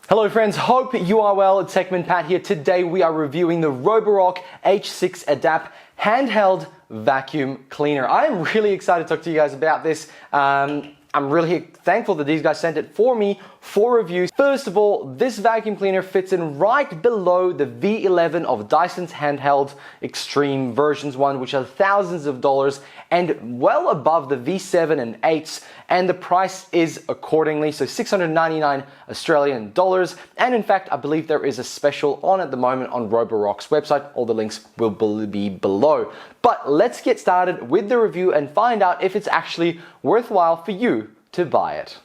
Hello friends, hope you are well. It's TechManPat here. Today we are reviewing the Roborock H6 Adapt handheld vacuum cleaner. I'm really excited to talk to you guys about this. I'm really thankful that these guys sent it for me for review. First of all, this vacuum cleaner fits in right below the V11 of Dyson's Handheld Extreme versions 1, which are thousands of dollars, and well above the V7 and 8s, and the price is accordingly, so 699 Australian dollars. And in fact, I believe there is a special on at the moment on Roborock's website. All the links will be below. But let's get started with the review and find out if it's actually worthwhile for you to buy it.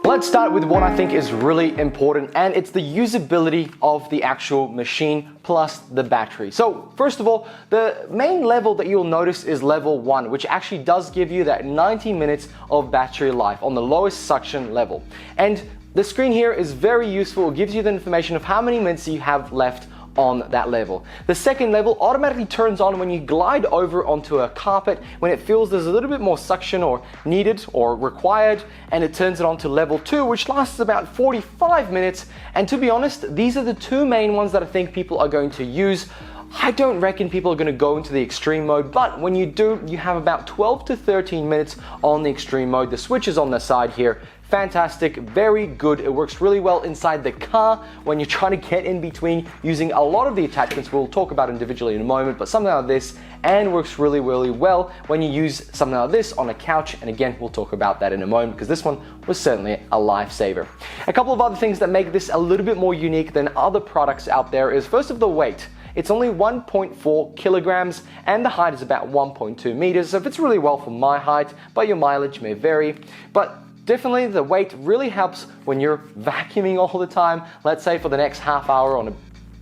Let's start with what I think is really important, and it's the usability of the actual machine plus the battery. So first of all, the main level that you'll notice is level 1, which actually does give you that 90 minutes of battery life on the lowest suction level. And the screen here is very useful. It gives you the information of how many minutes you have left on that level. The second level automatically turns on when you glide over onto a carpet, when it feels there's a little bit more suction or needed or required, and it turns it on to level 2, which lasts about 45 minutes. And to be honest, these are the two main ones that I think people are going to use. I don't reckon people are going to go into the extreme mode, but when you do, you have about 12 to 13 minutes on the extreme mode. The switch is on the side here. Fantastic, very good. It works really well inside the car when you're trying to get in between using a lot of the attachments we'll talk about individually in a moment, but something like this, and works really well when you use something like this on a couch. And again, we'll talk about that in a moment because this one was certainly a lifesaver. A couple of other things that make this a little bit more unique than other products out there is first of the weight. It's only 1.4 kilograms and the height is about 1.2 meters, so it fits really well for my height, but your mileage may vary. But definitely the weight really helps when you're vacuuming all the time. Let's say for the next half hour on a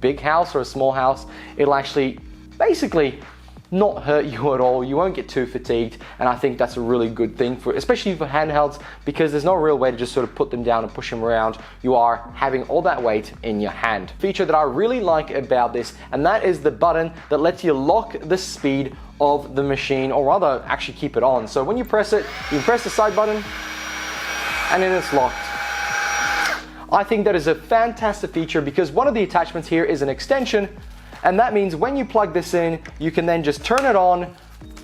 big house or a small house, it'll actually basically not hurt you at all. You won't get too fatigued, and I think that's a really good thing for, especially for handhelds, because there's no real way to just sort of put them down and push them around. You are having all that weight in your hand. Feature that I really like about this, and that is the button that lets you lock the speed of the machine, or rather actually keep it on. So when you press it, you can press the side button and then it's locked. I think that is a fantastic feature because one of the attachments here is an extension, and that means when you plug this in, you can then just turn it on,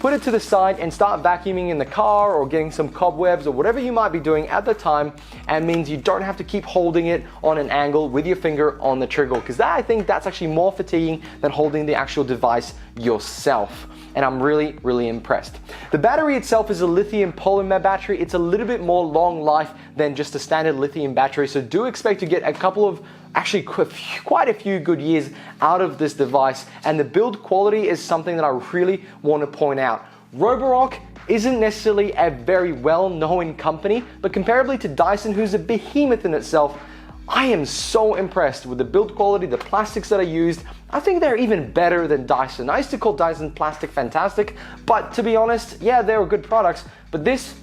put it to the side and start vacuuming in the car or getting some cobwebs or whatever you might be doing at the time, and means you don't have to keep holding it on an angle with your finger on the trigger, because I think that's actually more fatiguing than holding the actual device yourself. And I'm really impressed. The battery itself is a lithium polymer battery. It's a little bit more long life than just a standard lithium battery, so do expect to get a couple of, actually quite a few good years out of this device. And the build quality is something that I really want to point out. Roborock isn't necessarily a very well-known company, but comparably to Dyson, who's a behemoth in itself, I am so impressed with the build quality, the plastics that I used. I think they're even better than Dyson. I used to call Dyson plastic fantastic, but to be honest, yeah, they were good products, but this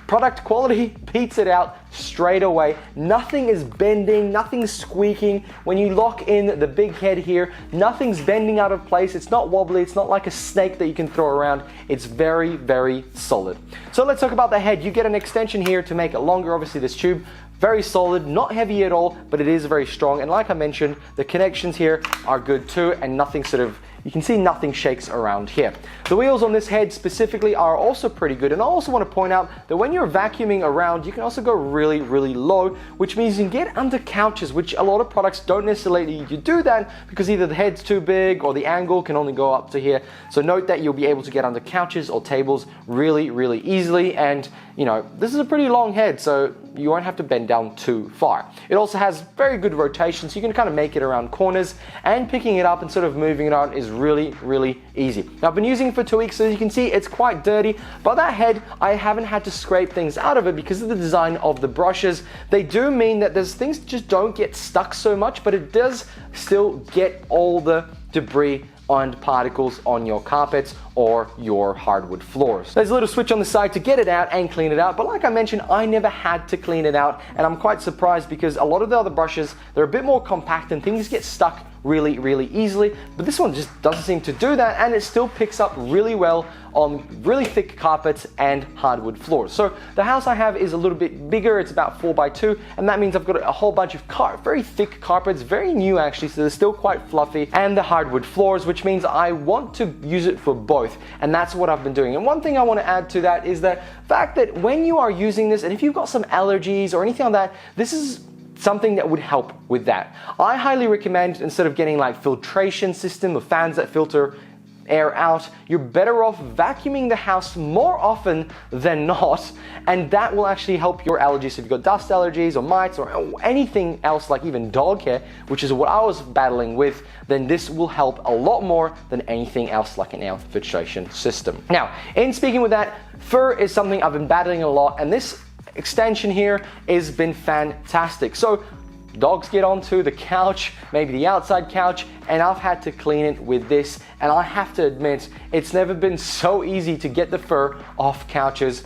product quality beats it out straight away. Nothing is bending, nothing's squeaking. When you lock in the big head here, nothing's bending out of place. It's not wobbly, it's not like a snake that you can throw around. It's very solid. So let's talk about the head. You get an extension here to make it longer. Obviously this tube, very solid, not heavy at all, but it is very strong. And like I mentioned, the connections here are good too, and nothing sort of, you can see nothing shakes around here. The wheels on this head specifically are also pretty good, and I also want to point out that when you're vacuuming around, you can also go really low, which means you can get under couches, which a lot of products don't necessarily let you do that because either the head's too big or the angle can only go up to here. So note that you'll be able to get under couches or tables really easily, and you know, this is a pretty long head, so you won't have to bend down too far. It also has very good rotation, so you can kind of make it around corners, and picking it up and sort of moving it on is really easy. Now I've been using it for 2 weeks, so you can see it's quite dirty, but that head, I haven't had to scrape things out of it because of the design of the brushes. They do mean that there's things just don't get stuck so much, but it does still get all the debris and particles on your carpets or your hardwood floors. There's a little switch on the side to get it out and clean it out, but like I mentioned, I never had to clean it out, and I'm quite surprised because a lot of the other brushes, they're a bit more compact and things get stuck really, really easily, but this one just doesn't seem to do that, and it still picks up really well on really thick carpets and hardwood floors. So the house I have is a little bit bigger, it's about 4x2, and that means I've got a whole bunch of very thick carpets, very new actually, so they're still quite fluffy, and the hardwood floors, which means I want to use it for both, and that's what I've been doing. And one thing I want to add to that is the fact that when you are using this, and if you've got some allergies or anything like that, this is something that would help with that. I highly recommend, instead of getting like filtration system or fans that filter air out, you're better off vacuuming the house more often than not, and that will actually help your allergies. So if you've got dust allergies or mites or anything else, like even dog hair, which is what I was battling with, then this will help a lot more than anything else like an air filtration system. Now, in speaking with that, fur is something I've been battling a lot, and this extension here has been fantastic. So dogs get onto the couch, maybe the outside couch, and I've had to clean it with this, and I have to admit, it's never been so easy to get the fur off couches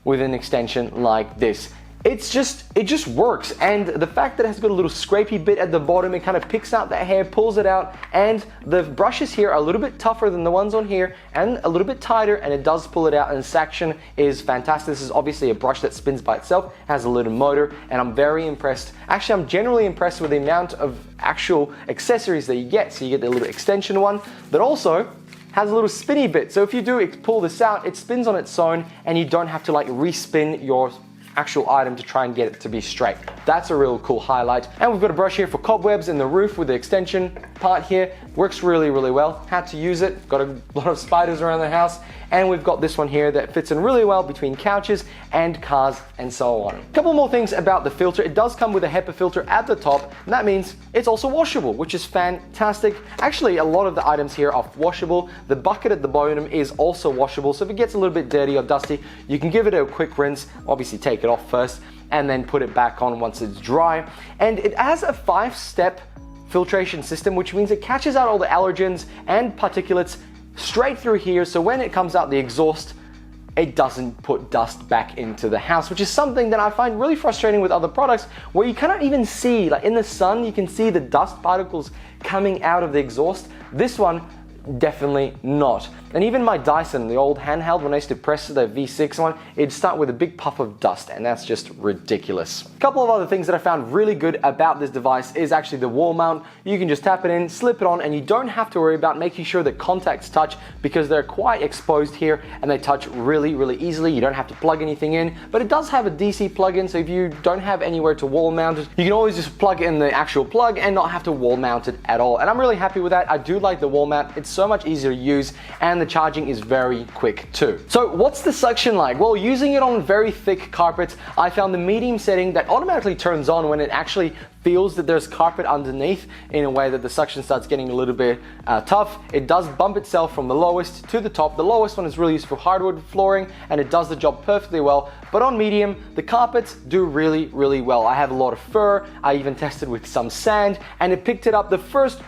with an extension like this. It just works, and the fact that it has got a little scrapey bit at the bottom, it kind of picks out that hair, pulls it out, and the brushes here are a little bit tougher than the ones on here, and a little bit tighter, and it does pull it out, and the suction is fantastic. This is obviously a brush that spins by itself, has a little motor, and I'm very impressed. Actually, I'm generally impressed with the amount of actual accessories that you get. So you get the little extension one, but also has a little spinny bit. So if you do pull this out, it spins on its own, and you don't have to like respin your actual item to try and get it to be straight. That's a real cool highlight. And we've got a brush here for cobwebs in the roof with the extension part here. Works really, really well. Had to use it. Got a lot of spiders around the house. And we've got this one here that fits in really well between couches and cars and so on. A couple more things about the filter. It does come with a HEPA filter at the top, and that means it's also washable, which is fantastic. Actually, a lot of the items here are washable. The bucket at the bottom is also washable, so if it gets a little bit dirty or dusty, you can give it a quick rinse. Obviously take it off first and then put it back on once it's dry. And it has a 5-step filtration system, which means it catches out all the allergens and particulates straight through here, so when it comes out the exhaust, it doesn't put dust back into the house, which is something that I find really frustrating with other products, where you cannot even see, like in the sun, you can see the dust particles coming out of the exhaust. This one, definitely not. And even my Dyson, the old handheld, when I used to press the V6 one, it'd start with a big puff of dust, and that's just ridiculous. A couple of other things that I found really good about this device is actually the wall mount. You can just tap it in, slip it on, and you don't have to worry about making sure that contacts touch, because they're quite exposed here and they touch really, really easily. You don't have to plug anything in, but it does have a DC plug-in, so if you don't have anywhere to wall mount it, you can always just plug in the actual plug and not have to wall mount it at all. And I'm really happy with that. I do like the wall mount. It's so much easier to use, and the charging is very quick too. So what's the suction like? Well, using it on very thick carpets, I found the medium setting that automatically turns on when it actually feels that there's carpet underneath, in a way that the suction starts getting a little bit tough. It does bump itself from the lowest to the top. The lowest one is really used for hardwood flooring, and it does the job perfectly well. But on medium, the carpets do really, really well. I have a lot of fur. I even tested with some sand, and it picked it up the first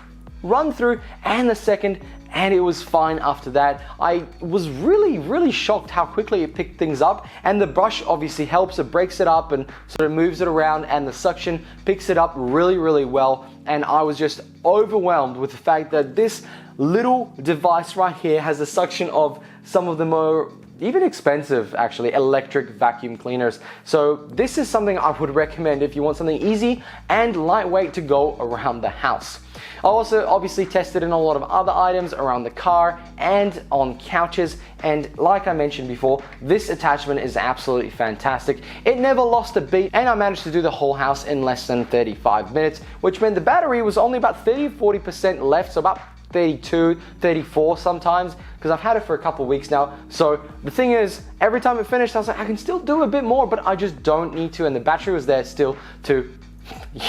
run through and the second, and it was fine after that. I was really shocked how quickly it picked things up, and the brush obviously helps. It breaks it up and sort of moves it around, and the suction picks it up really well. And I was just overwhelmed with the fact that this little device right here has the suction of some of the more even expensive, actually, electric vacuum cleaners. So this is something I would recommend if you want something easy and lightweight to go around the house. I also obviously tested in a lot of other items around the car and on couches, and like I mentioned before, this attachment is absolutely fantastic. It never lost a beat, and I managed to do the whole house in less than 35 minutes, which meant the battery was only about 30-40% left, so about 32, 34 sometimes, because I've had it for a couple of weeks now. So the thing is, every time it finished, I was like, I can still do a bit more, but I just don't need to, and the battery was there still to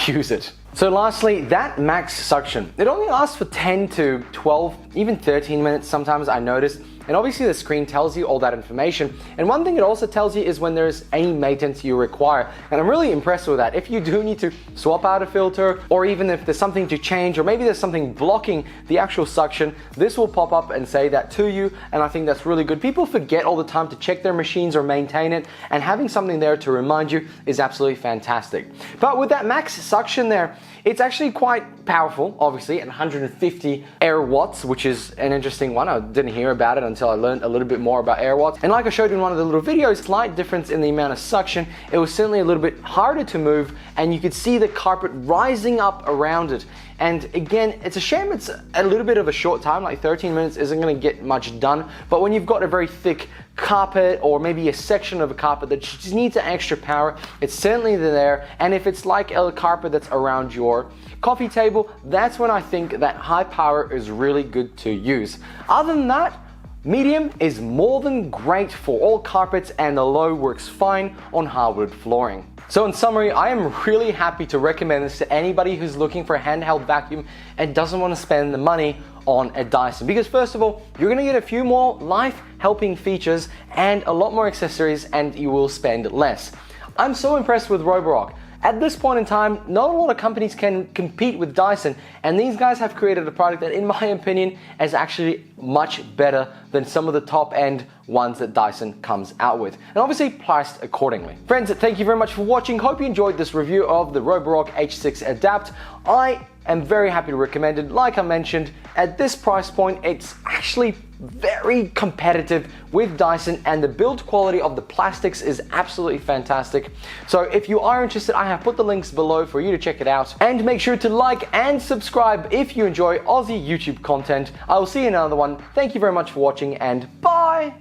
use it. So lastly, that max suction. It only lasts for 10 to 12, even 13 minutes sometimes, I noticed. And obviously the screen tells you all that information. And one thing it also tells you is when there's any maintenance you require. And I'm really impressed with that. If you do need to swap out a filter, or even if there's something to change, or maybe there's something blocking the actual suction, this will pop up and say that to you. And I think that's really good. People forget all the time to check their machines or maintain it, and having something there to remind you is absolutely fantastic. But with that max suction there, it's actually quite powerful, obviously, at 150 air watts, which is an interesting one. I didn't hear about it until I learned a little bit more about air watts. And like I showed in one of the little videos, slight difference in the amount of suction. It was certainly a little bit harder to move, and you could see the carpet rising up around it. And again, it's a shame it's a little bit of a short time, like 13 minutes isn't going to get much done. But when you've got a very thick carpet, or maybe a section of a carpet that just needs an extra power, it's certainly there. And if it's like a carpet that's around your coffee table, that's when I think that high power is really good to use. Other than that, medium is more than great for all carpets, and the low works fine on hardwood flooring. So in summary, I am really happy to recommend this to anybody who's looking for a handheld vacuum and doesn't want to spend the money on a Dyson. Because first of all, you're going to get a few more life-helping features and a lot more accessories, and you will spend less. I'm so impressed with Roborock. At this point in time, not a lot of companies can compete with Dyson, and these guys have created a product that, in my opinion, is actually much better than some of the top-end ones that Dyson comes out with, and obviously priced accordingly. Friends, thank you very much for watching. Hope you enjoyed this review of the Roborock H6 Adapt. I am very happy to recommend it. Like I mentioned, at this price point, it's actually very competitive with Dyson, and the build quality of the plastics is absolutely fantastic. So if you are interested, I have put the links below for you to check it out, and make sure to like and subscribe if you enjoy Aussie YouTube content. I will see you in another one. Thank you very much for watching, and bye.